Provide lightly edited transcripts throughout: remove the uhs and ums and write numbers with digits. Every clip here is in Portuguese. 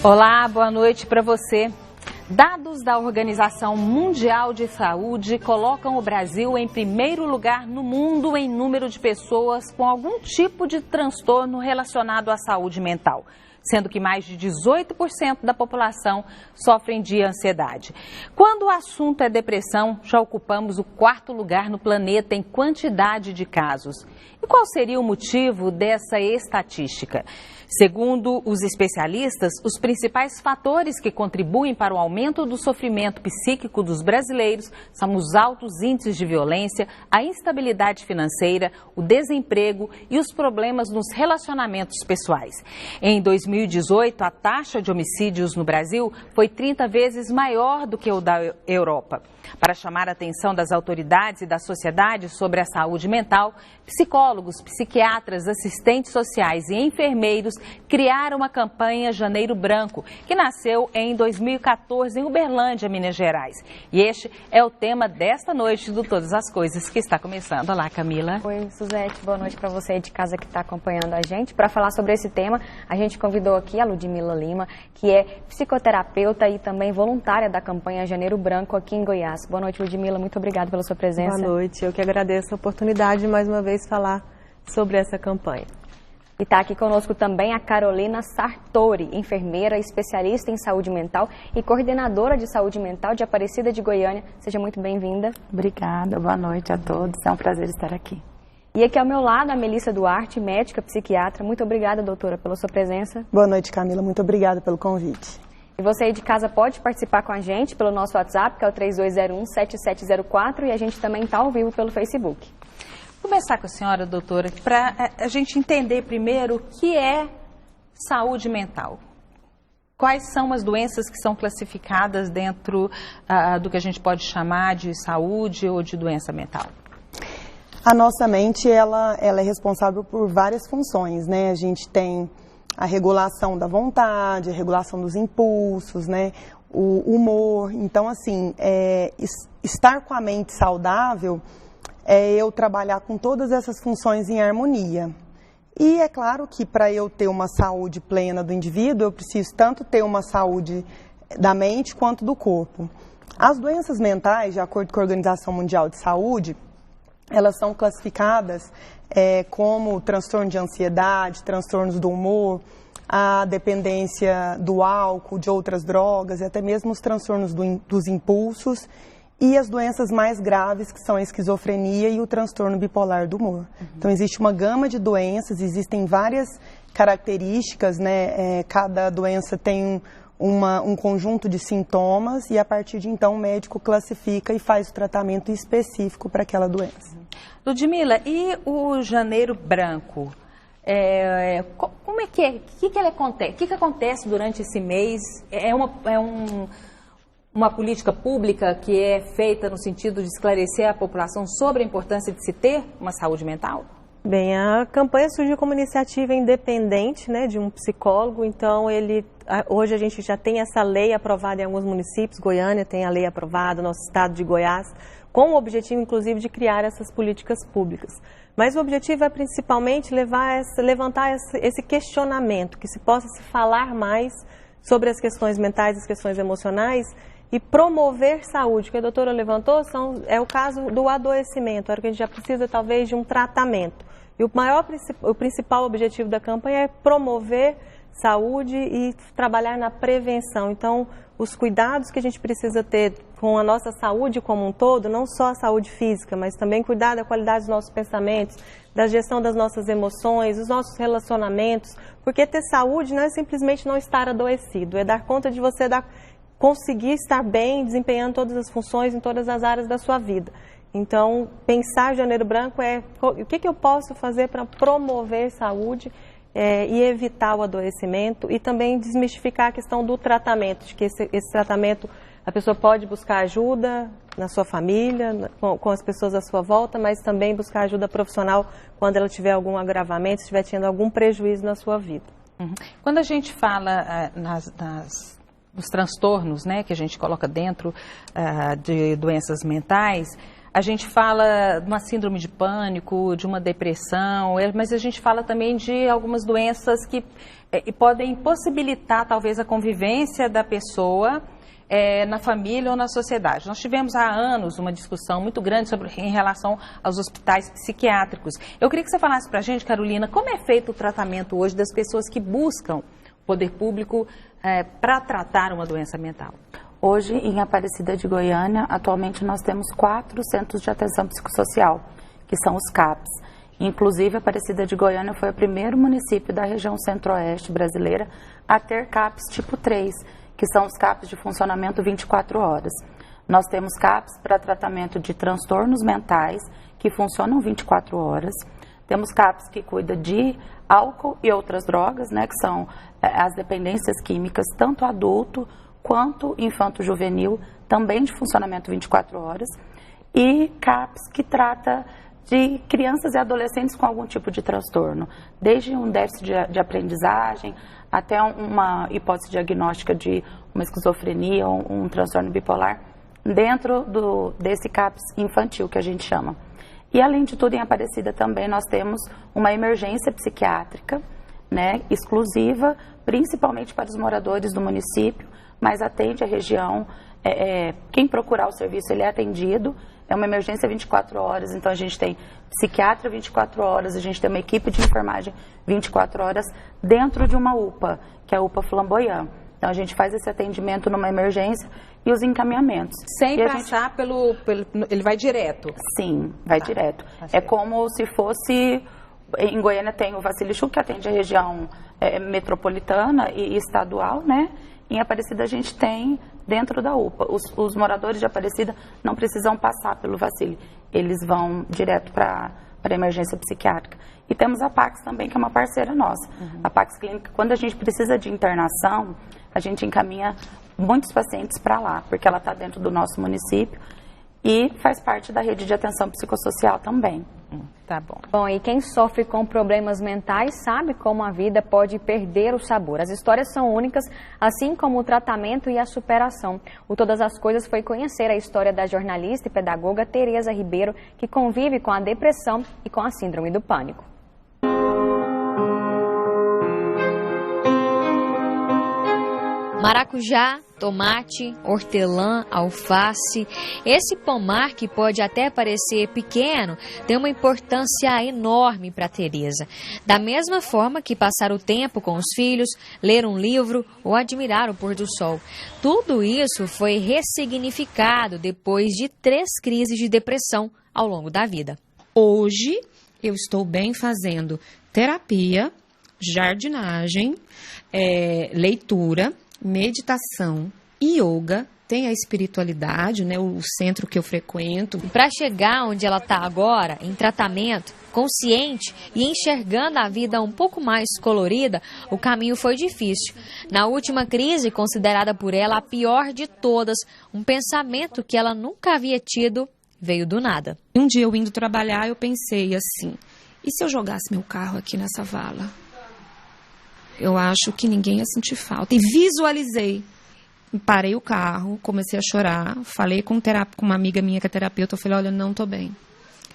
Olá, boa noite para você. Dados da Organização Mundial de Saúde colocam o Brasil em primeiro lugar no mundo em número de pessoas com algum tipo de transtorno relacionado à saúde mental, sendo que mais de 18% da população sofrem de ansiedade. Quando o assunto é depressão, já ocupamos o quarto lugar no planeta em quantidade de casos. E qual seria o motivo dessa estatística? Segundo os especialistas, os principais fatores que contribuem para o aumento do sofrimento psíquico dos brasileiros são os altos índices de violência, a instabilidade financeira, o desemprego e os problemas nos relacionamentos pessoais. Em 2018, a taxa de homicídios no Brasil foi 30 vezes maior do que o da Europa. Para chamar a atenção das autoridades e da sociedade sobre a saúde mental, psicólogos, psiquiatras, assistentes sociais e enfermeiros criaram a campanha Janeiro Branco, que nasceu em 2014 em Uberlândia, Minas Gerais. E este é o tema desta noite do Todas as Coisas, que está começando. Olá, Camila. Oi, Suzete. Boa noite para você aí de casa que está acompanhando a gente. Para falar sobre esse tema, a gente convidou aqui a Ludmila Lima, que é psicoterapeuta e também voluntária da campanha Janeiro Branco aqui em Goiás. Boa noite, Ludmila. Muito obrigada pela sua presença. Boa noite. Eu que agradeço a oportunidade de mais uma vez falar sobre essa campanha. E está aqui conosco também a Carolina Sartori, enfermeira, especialista em saúde mental e coordenadora de saúde mental de Aparecida de Goiânia. Seja muito bem-vinda. Obrigada, boa noite a todos. É um prazer estar aqui. E aqui ao meu lado, a Melissa Duarte, médica, psiquiatra. Muito obrigada, doutora, pela sua presença. Boa noite, Camila. Muito obrigada pelo convite. E você aí de casa pode participar com a gente pelo nosso WhatsApp, que é o 3201-7704, e a gente também está ao vivo pelo Facebook. Vou começar com a senhora, doutora, para a gente entender primeiro o que é saúde mental. Quais são as doenças que são classificadas dentro do que a gente pode chamar de saúde ou de doença mental? A nossa mente, ela é responsável por várias funções, né? A gente tem a regulação da vontade, a regulação dos impulsos, né? O humor. Então, assim, estar com a mente saudável é eu trabalhar com todas essas funções em harmonia. E é claro que para eu ter uma saúde plena do indivíduo, eu preciso tanto ter uma saúde da mente quanto do corpo. As doenças mentais, de acordo com a Organização Mundial de Saúde, elas são classificadas como transtorno de ansiedade, transtornos do humor, a dependência do álcool, de outras drogas e até mesmo os transtornos dos impulsos e as doenças mais graves, que são a esquizofrenia e o transtorno bipolar do humor. Então, existe uma gama de doenças, existem várias características, né? Cada doença tem um conjunto de sintomas e, a partir de então, o médico classifica e faz o tratamento específico para aquela doença. Ludmila, e o Janeiro Branco? Como é que é? O que acontece durante esse mês? Uma política pública que é feita no sentido de esclarecer a população sobre a importância de se ter uma saúde mental? Bem, a campanha surgiu como iniciativa independente, né, de um psicólogo. Então, hoje a gente já tem essa lei aprovada em alguns municípios. Goiânia tem a lei aprovada, nosso estado de Goiás, com o objetivo, inclusive, de criar essas políticas públicas. Mas o objetivo é principalmente levantar esse questionamento, que se possa se falar mais sobre as questões mentais, as questões emocionais e promover saúde. O que a doutora levantou é o caso do adoecimento, era que a gente já precisa talvez de um tratamento. E o principal objetivo da campanha é promover saúde e trabalhar na prevenção. Então, os cuidados que a gente precisa ter com a nossa saúde como um todo, não só a saúde física, mas também cuidar da qualidade dos nossos pensamentos, da gestão das nossas emoções, dos nossos relacionamentos, porque ter saúde não é simplesmente não estar adoecido, é dar conta de você conseguir estar bem, desempenhando todas as funções em todas as áreas da sua vida. Então, pensar Janeiro Branco o que eu posso fazer para promover saúde e evitar o adoecimento e também desmistificar a questão do tratamento, de que esse tratamento a pessoa pode buscar ajuda na sua família, com as pessoas à sua volta, mas também buscar ajuda profissional quando ela tiver algum agravamento, estiver tendo algum prejuízo na sua vida. Quando a gente fala dos transtornos, né, que a gente coloca dentro de doenças mentais, a gente fala de uma síndrome de pânico, de uma depressão, mas a gente fala também de algumas doenças que podem impossibilitar talvez a convivência da pessoa na família ou na sociedade. Nós tivemos há anos uma discussão muito grande em relação aos hospitais psiquiátricos. Eu queria que você falasse para a gente, Carolina, como é feito o tratamento hoje das pessoas que buscam o poder público para tratar uma doença mental? Hoje, em Aparecida de Goiânia, atualmente nós temos 4 centros de atenção psicossocial, que são os CAPs. Inclusive, Aparecida de Goiânia foi o primeiro município da região centro-oeste brasileira a ter CAPs tipo 3, que são os CAPs de funcionamento 24 horas. Nós temos CAPs para tratamento de transtornos mentais, que funcionam 24 horas. Temos CAPs que cuidam de álcool e outras drogas, né, que são as dependências químicas, tanto adulto quanto infanto-juvenil, também de funcionamento 24 horas. E CAPs que trata de crianças e adolescentes com algum tipo de transtorno, desde um déficit de aprendizagem até uma hipótese diagnóstica de uma esquizofrenia ou um transtorno bipolar, dentro desse CAPS infantil que a gente chama. E além de tudo, em Aparecida também nós temos uma emergência psiquiátrica, né, exclusiva, principalmente para os moradores do município, mas atende a região. Quem procurar o serviço, ele é atendido. É uma emergência 24 horas, então a gente tem psiquiatra 24 horas, a gente tem uma equipe de enfermagem 24 horas dentro de uma UPA, que é a UPA Flamboyant. Então a gente faz esse atendimento numa emergência e os encaminhamentos. Sem passar pelo... Ele vai direto? Sim, vai direto. É como se fosse... Em Goiânia tem o Vacili Schuch, que atende a região metropolitana e estadual, né? Em Aparecida a gente tem dentro da UPA. Os moradores de Aparecida não precisam passar pelo Vacili, eles vão direto para a emergência psiquiátrica. E temos a Pax também, que é uma parceira nossa. A Pax Clínica, quando a gente precisa de internação, a gente encaminha muitos pacientes para lá, porque ela está dentro do nosso município e faz parte da rede de atenção psicossocial também. Tá bom. Bom, e quem sofre com problemas mentais sabe como a vida pode perder o sabor. As histórias são únicas, assim como o tratamento e a superação. O Todas as Coisas foi conhecer a história da jornalista e pedagoga Tereza Ribeiro, que convive com a depressão e com a síndrome do pânico. Maracujá, tomate, hortelã, alface. Esse pomar, que pode até parecer pequeno, tem uma importância enorme para Tereza. Da mesma forma que passar o tempo com os filhos, ler um livro ou admirar o pôr do sol. Tudo isso foi ressignificado depois de 3 crises de depressão ao longo da vida. Hoje, eu estou bem fazendo terapia, jardinagem, leitura, meditação, yoga, tem a espiritualidade, né, o centro que eu frequento. Para chegar onde ela está agora, em tratamento, consciente e enxergando a vida um pouco mais colorida, o caminho foi difícil. Na última crise, considerada por ela a pior de todas, um pensamento que ela nunca havia tido veio do nada. Um dia eu indo trabalhar, eu pensei assim, e se eu jogasse meu carro aqui nessa vala? Eu acho que ninguém ia sentir falta. E visualizei. Parei o carro, comecei a chorar. Falei com uma amiga minha que é terapeuta. Eu falei, olha, eu não tô bem.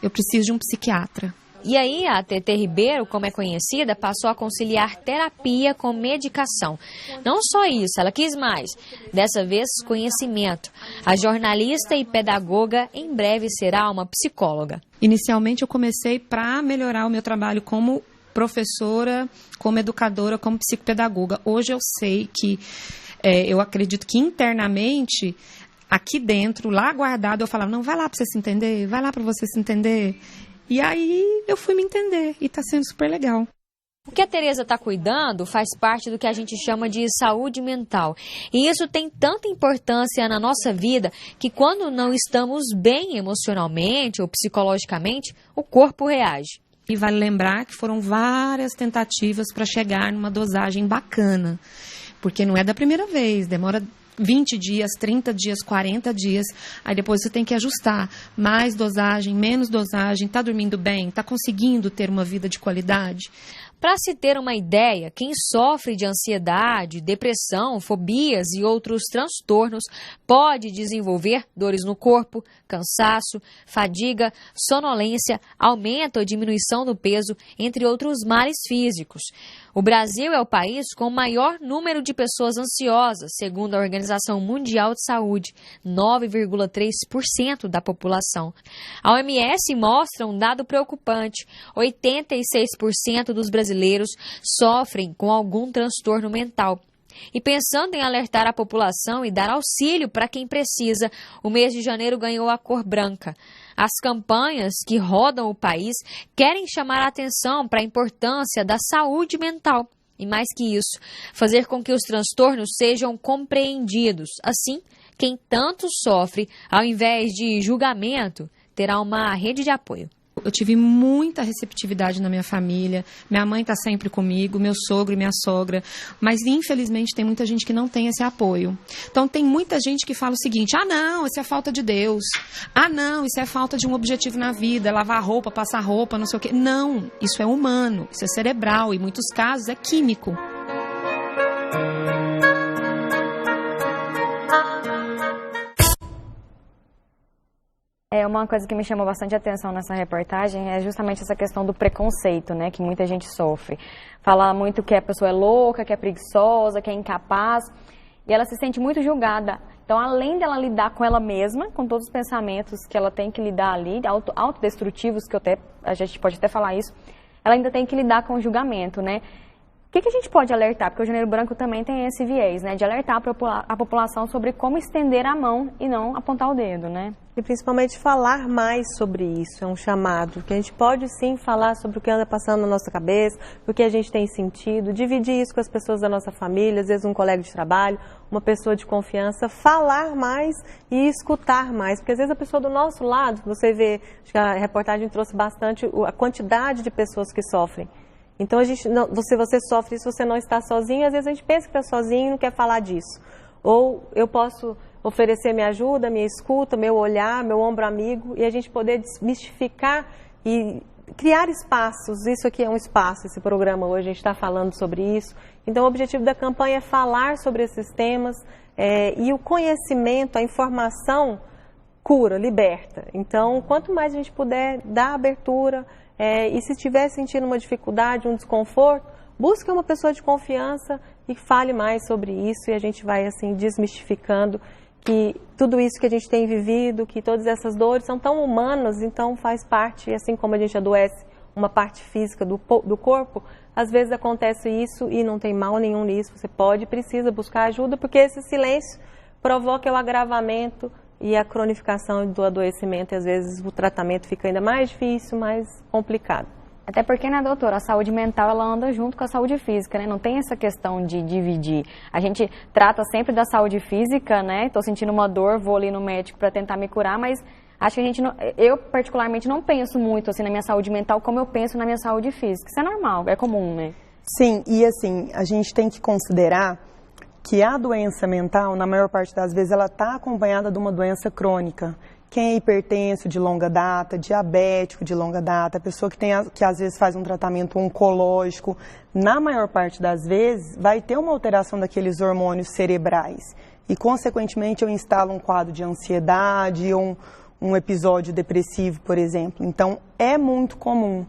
Eu preciso de um psiquiatra. E aí a TT Ribeiro, como é conhecida, passou a conciliar terapia com medicação. Não só isso, ela quis mais. Dessa vez, conhecimento. A jornalista e pedagoga em breve será uma psicóloga. Inicialmente eu comecei para melhorar o meu trabalho como professora, como educadora, como psicopedagoga. Hoje eu sei que, eu acredito que internamente, aqui dentro, lá guardado, eu falava, não, vai lá para você se entender, vai lá para você se entender. E aí eu fui me entender e está sendo super legal. O que a Tereza está cuidando faz parte do que a gente chama de saúde mental. E isso tem tanta importância na nossa vida que quando não estamos bem emocionalmente ou psicologicamente, o corpo reage. E vale lembrar que foram várias tentativas para chegar numa dosagem bacana, porque não é da primeira vez, demora 20 dias, 30 dias, 40 dias, aí depois você tem que ajustar, mais dosagem, menos dosagem, está dormindo bem, está conseguindo ter uma vida de qualidade? Para se ter uma ideia, quem sofre de ansiedade, depressão, fobias e outros transtornos pode desenvolver dores no corpo, cansaço, fadiga, sonolência, aumento ou diminuição do peso, entre outros males físicos. O Brasil é o país com o maior número de pessoas ansiosas, segundo a Organização Mundial de Saúde, 9,3% da população. A OMS mostra um dado preocupante: 86% dos brasileiros sofrem com algum transtorno mental. E pensando em alertar a população e dar auxílio para quem precisa, o mês de janeiro ganhou a cor branca. As campanhas que rodam o país querem chamar a atenção para a importância da saúde mental. E mais que isso, fazer com que os transtornos sejam compreendidos. Assim, quem tanto sofre, ao invés de julgamento, terá uma rede de apoio. Eu tive muita receptividade na minha família, minha mãe está sempre comigo, meu sogro e minha sogra, mas infelizmente tem muita gente que não tem esse apoio. Então tem muita gente que fala o seguinte: ah não, isso é falta de Deus, ah não, isso é falta de um objetivo na vida, lavar roupa, passar roupa, não sei o quê. Não, isso é humano, isso é cerebral e em muitos casos é químico. Uma coisa que me chamou bastante atenção nessa reportagem é justamente essa questão do preconceito, né, que muita gente sofre. Fala muito que a pessoa é louca, que é preguiçosa, que é incapaz, e ela se sente muito julgada. Então, além dela lidar com ela mesma, com todos os pensamentos que ela tem que lidar ali, autodestrutivos, a gente pode até falar isso, ela ainda tem que lidar com o julgamento, né? O que a gente pode alertar? Porque o Janeiro Branco também tem esse viés, né, de alertar a população sobre como estender a mão e não apontar o dedo, né? E principalmente falar mais sobre isso, é um chamado, que a gente pode sim falar sobre o que anda passando na nossa cabeça, o que a gente tem sentido, dividir isso com as pessoas da nossa família, às vezes um colega de trabalho, uma pessoa de confiança, falar mais e escutar mais, porque às vezes a pessoa do nosso lado, você vê, acho que a reportagem trouxe bastante a quantidade de pessoas que sofrem. Então, você sofre isso, você não está sozinho, às vezes a gente pensa que está sozinho e não quer falar disso. Ou eu posso oferecer minha ajuda, minha escuta, meu olhar, meu ombro amigo, e a gente poder desmistificar e criar espaços. Isso aqui é um espaço, esse programa hoje, a gente está falando sobre isso. Então, o objetivo da campanha é falar sobre esses temas, e o conhecimento, a informação cura, liberta. Então, quanto mais a gente puder dar abertura, e se estiver sentindo uma dificuldade, um desconforto, busque uma pessoa de confiança e fale mais sobre isso, e a gente vai assim desmistificando que tudo isso que a gente tem vivido, que todas essas dores são tão humanas, então faz parte, assim como a gente adoece uma parte física do corpo, às vezes acontece isso e não tem mal nenhum nisso, você pode e precisa buscar ajuda, porque esse silêncio provoca o agravamento e a cronificação do adoecimento, e às vezes o tratamento fica ainda mais difícil, mais complicado. Até porque, né, doutora, a saúde mental, ela anda junto com a saúde física, né? Não tem essa questão de dividir. A gente trata sempre da saúde física, né? Tô sentindo uma dor, vou ali no médico para tentar me curar, mas acho que a gente não, eu particularmente não penso muito assim na minha saúde mental como eu penso na minha saúde física. Isso é normal, é comum, né? Sim, e assim, a gente tem que considerar que a doença mental, na maior parte das vezes, ela está acompanhada de uma doença crônica. Quem é hipertenso de longa data, diabético de longa data, pessoa que às vezes faz um tratamento oncológico, na maior parte das vezes vai ter uma alteração daqueles hormônios cerebrais. E, consequentemente, eu instalo um quadro de ansiedade ou um episódio depressivo, por exemplo. Então, é muito comum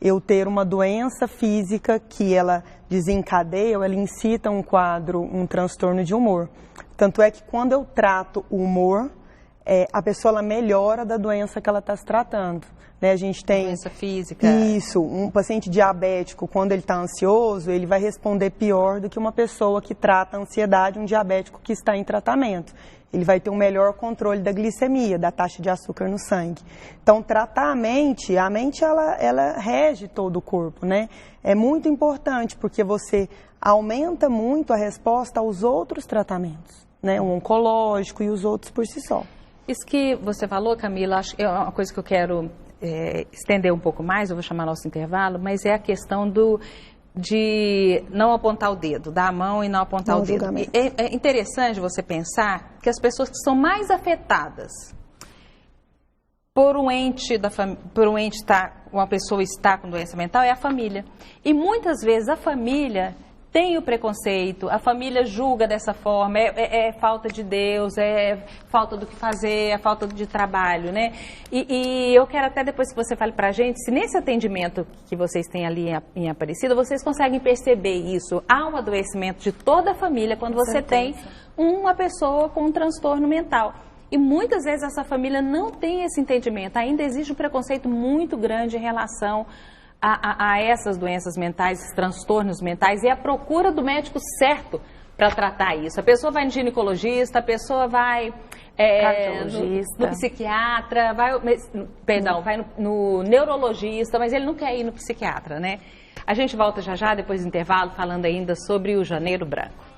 eu ter uma doença física que ela desencadeia ou ela incita um quadro, um transtorno de humor. Tanto é que quando eu trato o humor, a pessoa ela melhora da doença que ela está se tratando. Né? A gente tem doença física. Isso, um paciente diabético, quando ele está ansioso, ele vai responder pior do que uma pessoa que trata a ansiedade, um diabético que está em tratamento. Ele vai ter um melhor controle da glicemia, da taxa de açúcar no sangue. Então, tratar a mente ela rege todo o corpo, né? É muito importante, porque você aumenta muito a resposta aos outros tratamentos, né? O oncológico e os outros por si só. Isso que você falou, Camila, acho que é uma coisa que eu quero estender um pouco mais, eu vou chamar nosso intervalo, mas é a questão de não apontar o dedo, dar a mão e não apontar o dedo. É interessante você pensar que as pessoas que são mais afetadas por um ente estar uma pessoa está com doença mental é a família. E muitas vezes a família tem o preconceito, a família julga dessa forma, é falta de Deus, é falta do que fazer, é falta de trabalho, né? E eu quero até depois que você fale pra gente, se nesse atendimento que vocês têm ali em Aparecida, vocês conseguem perceber isso. Há um adoecimento de toda a família quando você tem uma pessoa com um transtorno mental. E muitas vezes essa família não tem esse entendimento, ainda existe um preconceito muito grande em relação a essas doenças mentais, esses transtornos mentais, e a procura do médico certo para tratar isso. A pessoa vai no ginecologista, a pessoa vai no psiquiatra, vai no neurologista, mas ele não quer ir no psiquiatra, né? A gente volta já já, depois do intervalo, falando ainda sobre o Janeiro Branco.